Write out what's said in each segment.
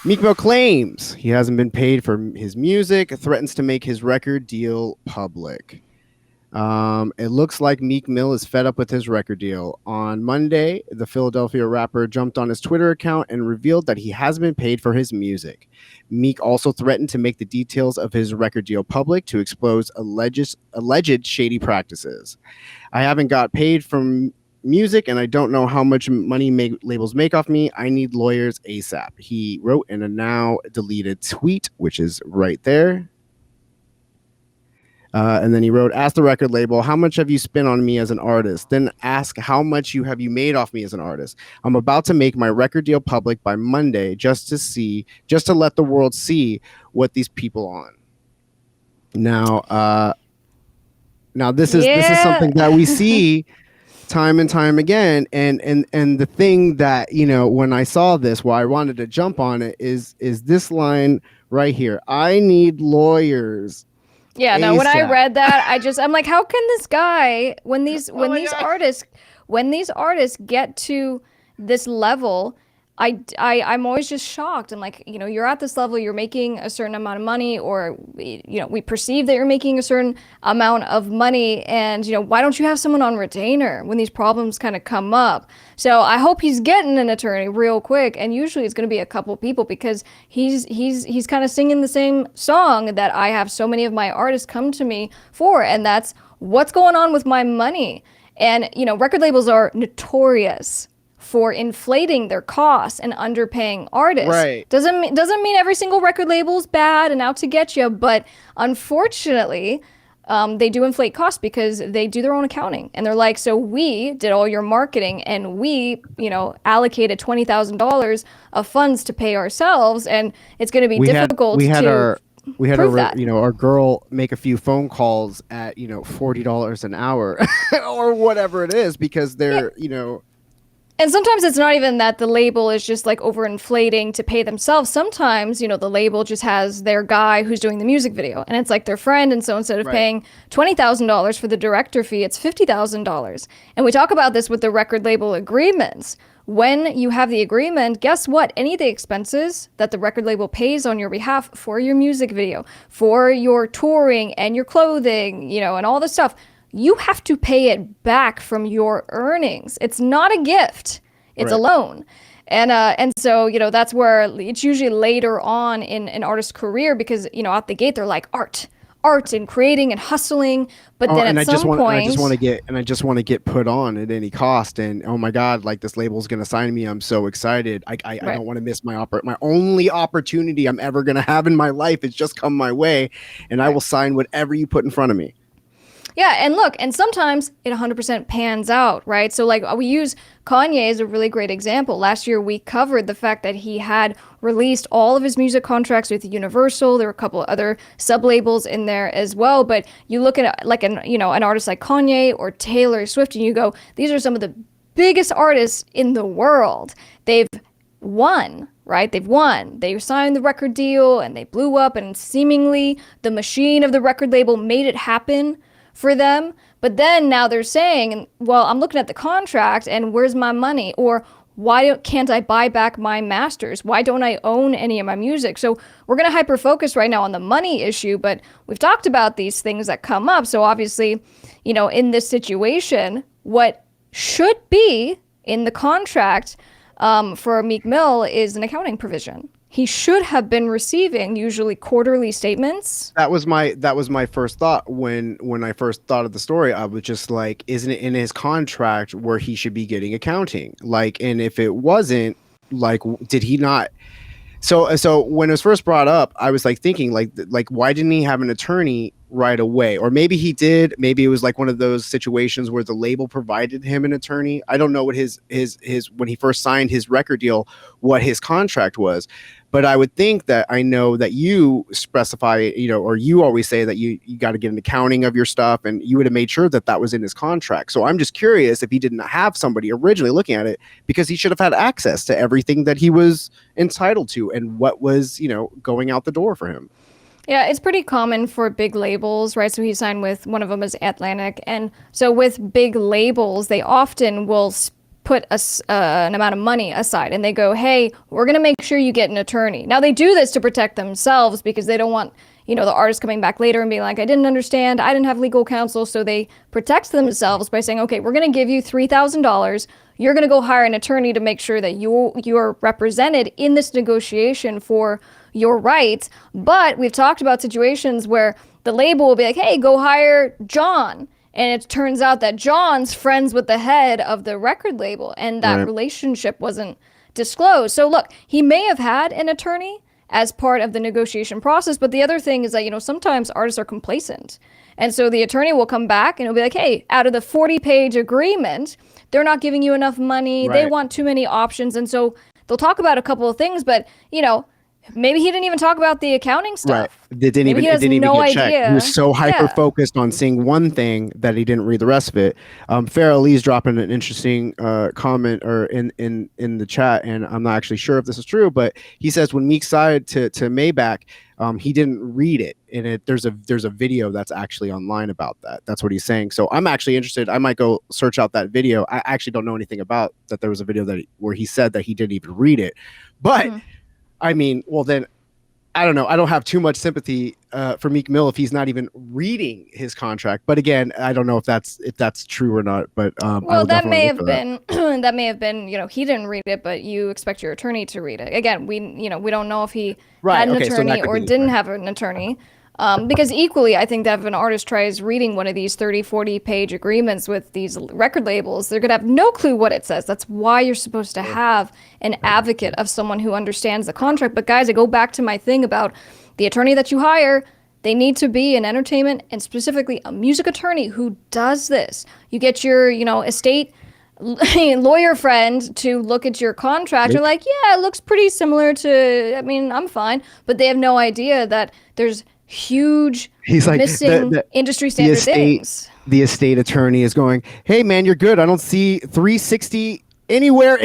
Meek Mill claims he hasn't been paid for his music, threatens to make his record deal public. It looks like Meek Mill is fed up with his record deal. On Monday, the Philadelphia rapper jumped on his Twitter account and revealed that he hasn't been paid for his music. Meek also threatened to make the details of his record deal public to expose alleged shady practices. I haven't got paid from music and I don't know how much money labels make off me. I need lawyers ASAP. He wrote in a now deleted tweet, which is right there. And then he wrote, ask the record label, how much have you spent on me as an artist? Then ask how much have you made off me as an artist? I'm about to make my record deal public by Monday just to let the world see what these people on. Now this is something that we see time and time again. And the thing that, when I saw this, why I wanted to jump on it is this line right here. I need lawyers. Yeah, no, when I read that, I'm like, how can this guy, when these artists get to this level, I'm always just shocked. I'm like, you're at this level, you're making a certain amount of money, or we perceive that you're making a certain amount of money, and why don't you have someone on retainer when these problems kind of come up? So I hope he's getting an attorney real quick, and usually it's going to be a couple people, because he's kind of singing the same song that I have so many of my artists come to me for, and that's what's going on with my money. And record labels are notorious for inflating their costs and underpaying artists. Right. Doesn't mean every single record label is bad and out to get you, but unfortunately, they do inflate costs because they do their own accounting. And they're like, so we did all your marketing and we, allocated $20,000 of funds to pay ourselves, and it's going to be difficult we had that. Our girl make a few phone calls at, $40 an hour or whatever it is, because they're, And sometimes it's not even that the label is just like overinflating to pay themselves. Sometimes, the label just has their guy who's doing the music video, and it's like their friend. And so instead of paying $20,000 for the director fee, it's $50,000. And we talk about this with the record label agreements. When you have the agreement, guess what? Any of the expenses that the record label pays on your behalf for your music video, for your touring and your clothing, and all this stuff, you have to pay it back from your earnings. It's not a gift. It's a loan. And so, that's where it's usually later on in an artist's career, because, out the gate, they're like art and creating and hustling. But then at some point, I just want to get put on at any cost. And oh my God, like this label's going to sign me. I'm so excited. I don't want to miss my only opportunity I'm ever going to have in my life. It's just come my way, and I will sign whatever you put in front of me. Yeah, and look, and sometimes it 100% pans out, right? So like we use Kanye as a really great example. Last year we covered the fact that he had released all of his music contracts with Universal. There were a couple of other sub-labels in there as well, but you look at like an artist like Kanye or Taylor Swift, and you go, these are some of the biggest artists in the world. They've won, right? They've won. They signed the record deal and they blew up, and seemingly the machine of the record label made it happen for them. But then now they're saying, well, I'm looking at the contract and where's my money? Or why can't I buy back my masters? Why don't I own any of my music? So we're going to hyper focus right now on the money issue, but we've talked about these things that come up. So obviously, in this situation, what should be in the contract for Meek Mill is an accounting provision. He should have been receiving usually quarterly statements. That was my first thought when I first thought of the story. I was just like, isn't it in his contract where he should be getting accounting? Like, and if it wasn't, like, did he not? So when it was first brought up, I was like thinking like why didn't he have an attorney right away? Or maybe he did. Maybe it was like one of those situations where the label provided him an attorney. I don't know what his when he first signed his record deal, what his contract was. But I would think that I know that you specify, or you always say that you got to get an accounting of your stuff, and you would have made sure that was in his contract. So I'm just curious if he didn't have somebody originally looking at it, because he should have had access to everything that he was entitled to and what was, going out the door for him. Yeah, it's pretty common for big labels, right? So he signed with, one of them is Atlantic. And so with big labels, they often will put an amount of money aside and they go, hey, we're going to make sure you get an attorney. Now they do this to protect themselves because they don't want, the artist coming back later and being like, I didn't understand, I didn't have legal counsel. So they protect themselves by saying, okay, we're going to give you $3,000. You're going to go hire an attorney to make sure that you're represented in this negotiation for your rights. But we've talked about situations where the label will be like, hey, go hire John. And it turns out that John's friends with the head of the record label, and that relationship wasn't disclosed. So look, he may have had an attorney as part of the negotiation process, but the other thing is that, sometimes artists are complacent. And so the attorney will come back and it'll be like, hey, out of the 40-page agreement, they're not giving you enough money. They want too many options. And so they'll talk about a couple of things, but, maybe he didn't even talk about the accounting stuff. Right. It didn't even get checked. He was so hyper focused on seeing one thing that he didn't read the rest of it. Farrah Lee's dropping an interesting comment or in the chat, and I'm not actually sure if this is true, but he says when Meek signed to Maybach, he didn't read it, and there's a video that's actually online about that. That's what he's saying. So I'm actually interested. I might go search out that video. I actually don't know anything about that. There was a video where he said that he didn't even read it, but. I mean, well, then I don't know. I don't have too much sympathy for Meek Mill if he's not even reading his contract. But again, I don't know if that's true or not. But well, that may have been that may have been he didn't read it, but you expect your attorney to read it. Again, we don't know if he had an attorney or didn't have an attorney. Because equally, I think that if an artist tries reading one of these 30, 40-page agreements with these record labels, they're going to have no clue what it says. That's why you're supposed to have an advocate of someone who understands the contract. But guys, I go back to my thing about the attorney that you hire. They need to be in entertainment and specifically a music attorney who does this. You get your, estate lawyer friend to look at your contract. You're like, yeah, it looks pretty similar to, I'm fine. But they have no idea that there's huge missing industry standard things. The estate attorney is going, hey man, you're good. I don't see 360 anywhere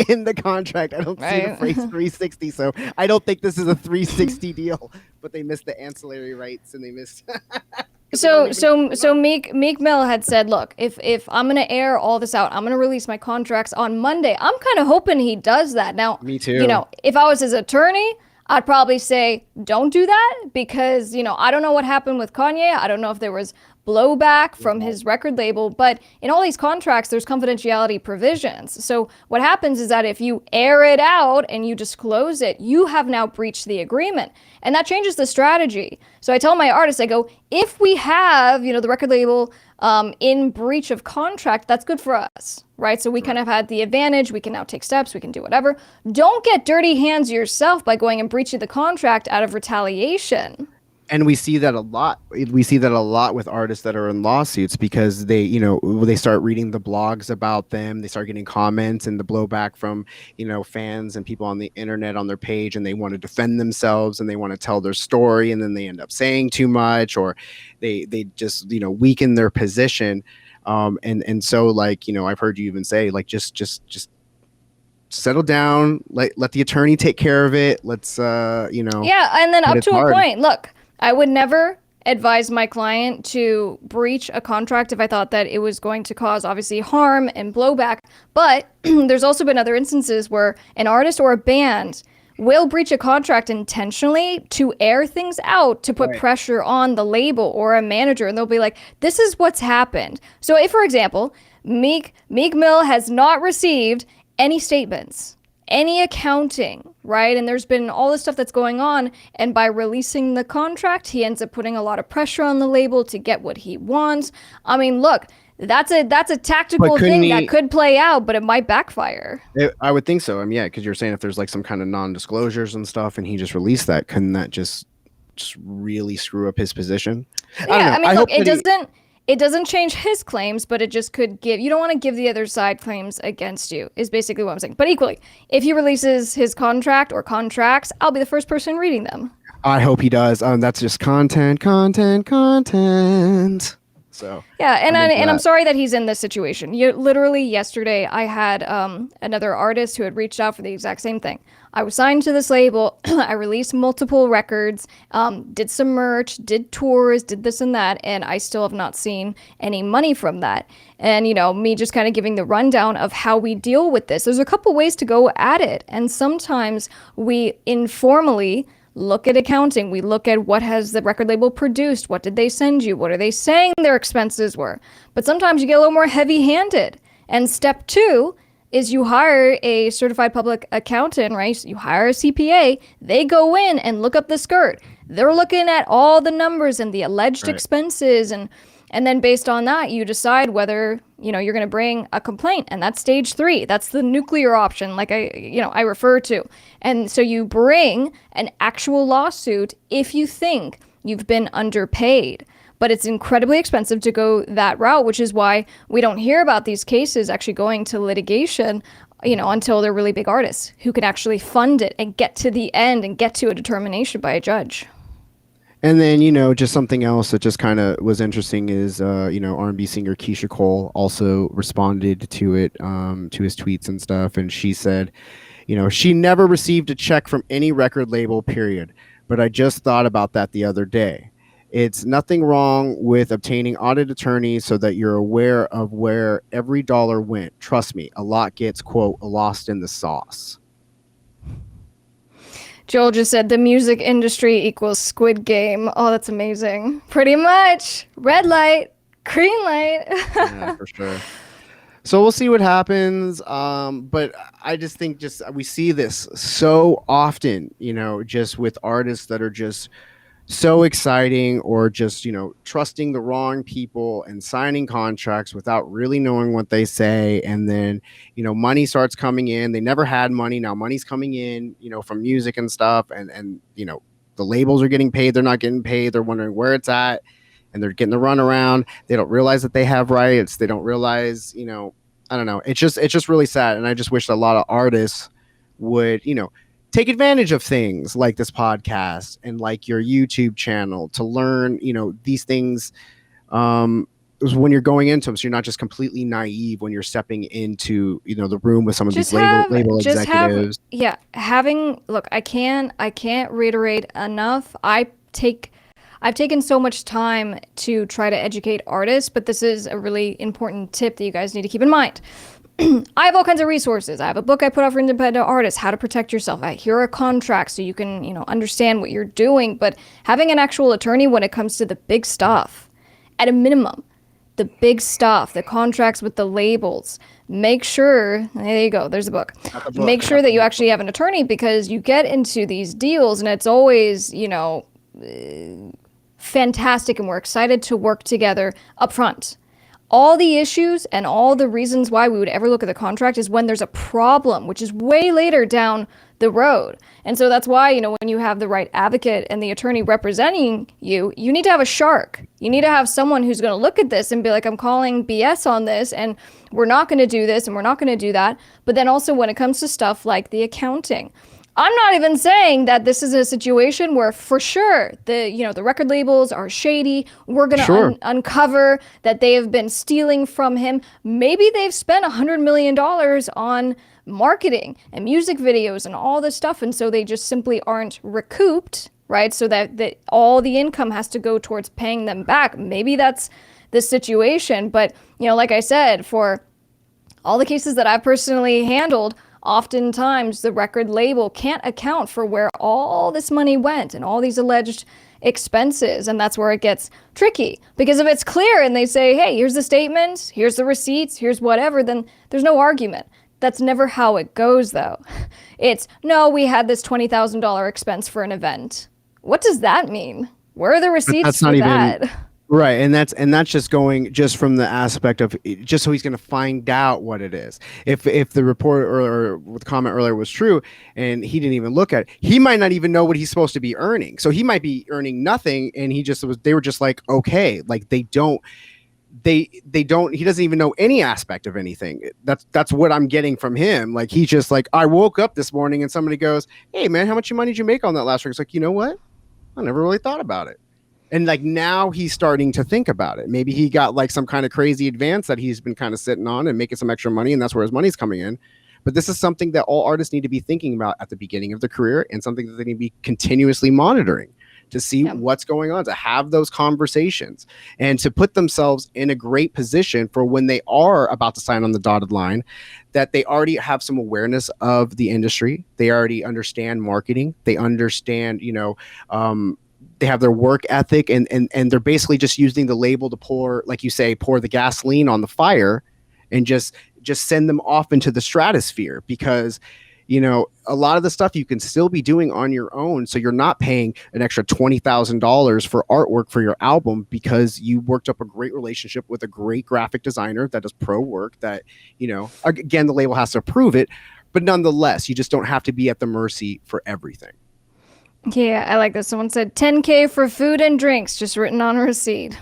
in the contract. I don't see the phrase 360. So I don't think this is a 360 deal, but they missed the ancillary rights and they missed. So Meek Mill had said, look, if I'm going to air all this out, I'm going to release my contracts on Monday. I'm kind of hoping he does that. Now, me too. If I was his attorney, I'd probably say, don't do that because, I don't know what happened with Kanye. I don't know if there was blowback from his record label, but in all these contracts, there's confidentiality provisions. So what happens is that if you air it out and you disclose it, you have now breached the agreement. And that changes the strategy. So I tell my artists, I go, if we have, the record label in breach of contract, that's good for us, right? So we kind of had the advantage. We can now take steps. We can do whatever. Don't get dirty hands yourself by going and breaching the contract out of retaliation. And we see that a lot. We see that a lot with artists that are in lawsuits because they start reading the blogs about them. They start getting comments and the blowback from, fans and people on the internet on their page, and they want to defend themselves and they want to tell their story, and then they end up saying too much, or they just, weaken their position. And so I've heard you even say just settle down, let the attorney take care of it. Let's Yeah, and then up to a point. Look, I would never advise my client to breach a contract if I thought that it was going to cause obviously harm and blowback. But there's also been other instances where an artist or a band will breach a contract intentionally to air things out, to put pressure on the label or a manager. And they'll be like, this is what's happened. So if, for example, Meek Mill has not received any statements, any accounting, right? And there's been all this stuff that's going on. And by releasing the contract, he ends up putting a lot of pressure on the label to get what he wants. Look, that's a tactical thing that could play out, but it might backfire. I would think so. Because you're saying if there's some kind of non-disclosures and stuff, and he just released that, couldn't that just really screw up his position? Yeah, look, it doesn't change his claims, but it just could give, you don't want to give the other side claims against you, is basically what I'm saying. But equally, if he releases his contract or contracts, I'll be the first person reading them. I hope he does. That's just content. So Yeah, and I'm into I'm that. sorry that he's in this situation. Literally yesterday, I had another artist who had reached out for the exact same thing. I was signed to this label. I released multiple records, did some merch, did tours, did this and that, and I still have not seen any money from that. And me just kind of giving the rundown of how we deal with this. There's a couple ways to go at it, and sometimes we informally look at accounting. We look at what has the record label produced, what did they send you, what are they saying their expenses were. But sometimes you get a little more heavy-handed. And step two is you hire a certified public accountant, right? You hire a CPA, they go in and look up the skirt. They're looking at all the numbers and the alleged Right. expenses, and then based on that, you decide whether, you're going to bring a complaint. And that's stage 3. That's the nuclear option, like I refer to. And so you bring an actual lawsuit if you think you've been underpaid. But it's incredibly expensive to go that route, which is why we don't hear about these cases actually going to litigation, until they're really big artists who can actually fund it and get to the end and get to a determination by a judge. And then, just something else that just kind of was interesting is, R&B singer Keisha Cole also responded to it, to his tweets and stuff. And she said, she never received a check from any record label, period. But I just thought about that the other day. It's nothing wrong with obtaining audit attorneys so that you're aware of where every dollar went. Trust me, a lot gets, quote, lost in the sauce. Joel just said the music industry equals Squid Game. Oh, that's amazing. Pretty much. Red light, green light. Yeah, for sure. So we'll see what happens. But I just think we see this so often, just with artists that are just so exciting or just, trusting the wrong people and signing contracts without really knowing what they say. And then, money starts coming in. They never had money. Now money's coming in, from music and stuff. And, the labels are getting paid. They're not getting paid. They're wondering where it's at, and they're getting the runaround. They don't realize that they have rights. They don't realize, I don't know. It's just really sad. And I just wish that a lot of artists would, take advantage of things like this podcast and like your YouTube channel to learn, these things, when you're going into them. So you're not just completely naive when you're stepping into, the room with some of these label executives. Look, I can't reiterate enough. I've taken so much time to try to educate artists, but this is a really important tip that you guys need to keep in mind. I have all kinds of resources. I have a book I put out for independent artists, how to protect yourself. Here are contracts so you can, understand what you're doing. But having an actual attorney when it comes to the big stuff, at a minimum, the big stuff, the contracts with the labels, make sure, there you go, there's a book. Make sure that you actually have an attorney, because you get into these deals and it's always, fantastic, and we're excited to work together up front. All the issues and all the reasons why we would ever look at the contract is when there's a problem, which is way later down the road. And so that's why, when you have the right advocate and the attorney representing you, you need to have a shark. You need to have someone who's going to look at this and be like, I'm calling BS on this, and we're not going to do this, and we're not going to do that. But then also when it comes to stuff like the accounting, I'm not even saying that this is a situation where for sure the record labels are shady. We're going to uncover that they have been stealing from him. Maybe they've spent $100 million on marketing and music videos and all this stuff, and so they just simply aren't recouped, right? So that all the income has to go towards paying them back. Maybe that's the situation. But, like I said, for all the cases that I've personally handled, oftentimes the record label can't account for where all this money went and all these alleged expenses. And that's where it gets tricky. Because if it's clear and they say, hey, here's the statements, here's the receipts, here's whatever, then there's no argument. That's never how it goes, though. It's, no, we had this $20,000 expense for an event. What does that mean? Where are the receipts for that? Right, and that's just going just from the aspect of just so he's going to find out what it is. If the report or the comment earlier was true and he didn't even look at it, he might not even know what he's supposed to be earning. So he might be earning nothing, and they were just like, okay, like they don't. He doesn't even know any aspect of anything. That's what I'm getting from him. Like, he's just like, I woke up this morning and somebody goes, hey man, how much money did you make on that last week? It's like, you know what? I never really thought about it. And like now he's starting to think about it. Maybe he got like some kind of crazy advance that he's been kind of sitting on and making some extra money, and that's where his money's coming in. But this is something that all artists need to be thinking about at the beginning of the career, and something that they need to be continuously monitoring to see Yeah. what's going on, to have those conversations, and to put themselves in a great position for when they are about to sign on the dotted line, that they already have some awareness of the industry. They already understand marketing. They understand, they have their work ethic, and they're basically just using the label to pour, like you say, pour the gasoline on the fire, and just send them off into the stratosphere. Because a lot of the stuff you can still be doing on your own, so you're not paying an extra $20,000 for artwork for your album, because you worked up a great relationship with a great graphic designer that does pro work, that again, the label has to approve it, but nonetheless, you just don't have to be at the mercy for everything. Yeah, I like this. Someone said 10K for food and drinks, just written on a receipt,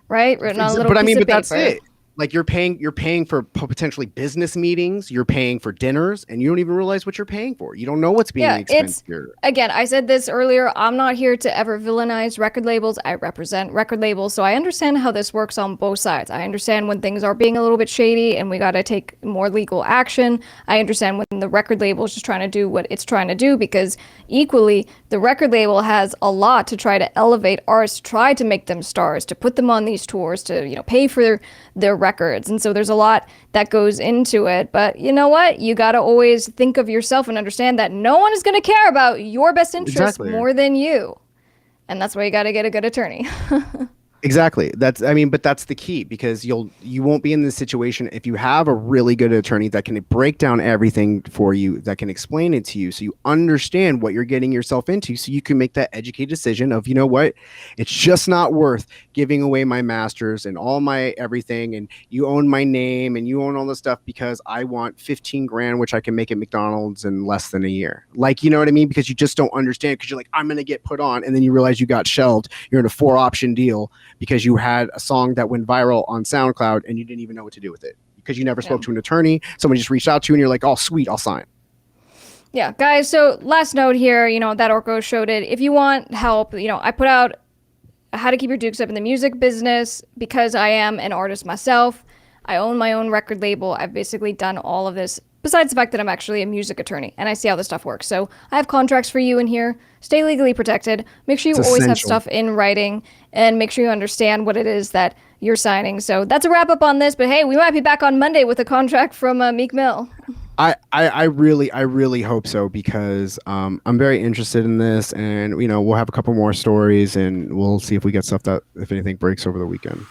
right? Written on a little But I piece mean, of but that's paper. it. Like you're paying for potentially business meetings, you're paying for dinners, and you don't even realize what you're paying for. You don't know what's being Yeah, expensed here. again, I said this earlier. I'm not here to ever villainize record labels. I represent record labels, so I understand how this works on both sides. I understand when things are being a little bit shady and we got to take more legal action. I understand when the record label is just trying to do what it's trying to do, because equally, the record label has a lot to try to elevate artists, try to make them stars, to put them on these tours, to pay for their records. And so there's a lot that goes into it. But you know what? You got to always think of yourself and understand that no one is going to care about your best interest Exactly. more than you. And that's why you got to get a good attorney. Exactly. But that's the key, because you won't be in this situation if you have a really good attorney that can break down everything for you, that can explain it to you, so you understand what you're getting yourself into, so you can make that educated decision of, what, it's just not worth giving away my masters and all my everything, and you own my name and you own all this stuff, because I want 15 grand, which I can make at McDonald's in less than a year. Like, you know what I mean? Because you just don't understand, because you're like, I'm going to get put on, and then you realize you got shelved. You're in a 4-option deal because you had a song that went viral on SoundCloud and you didn't even know what to do with it, because you never spoke to an attorney. Someone just reached out to you and you're like, oh, sweet, I'll sign. Yeah, guys, so last note here, that Orko showed it. If you want help, I put out how to keep your dukes up in the music business, because I am an artist myself. I own my own record label. I've basically done all of this, besides the fact that I'm actually a music attorney, and I see how this stuff works. So I have contracts for you in here. Stay legally protected. Make sure you It's always have essential. stuff in writing, and make sure you understand what it is that you're signing. So that's a wrap up on this, but hey, we might be back on Monday with a contract from Meek Mill. I really hope so, because I'm very interested in this, and we'll have a couple more stories, and we'll see if we get stuff that, if anything, breaks over the weekend.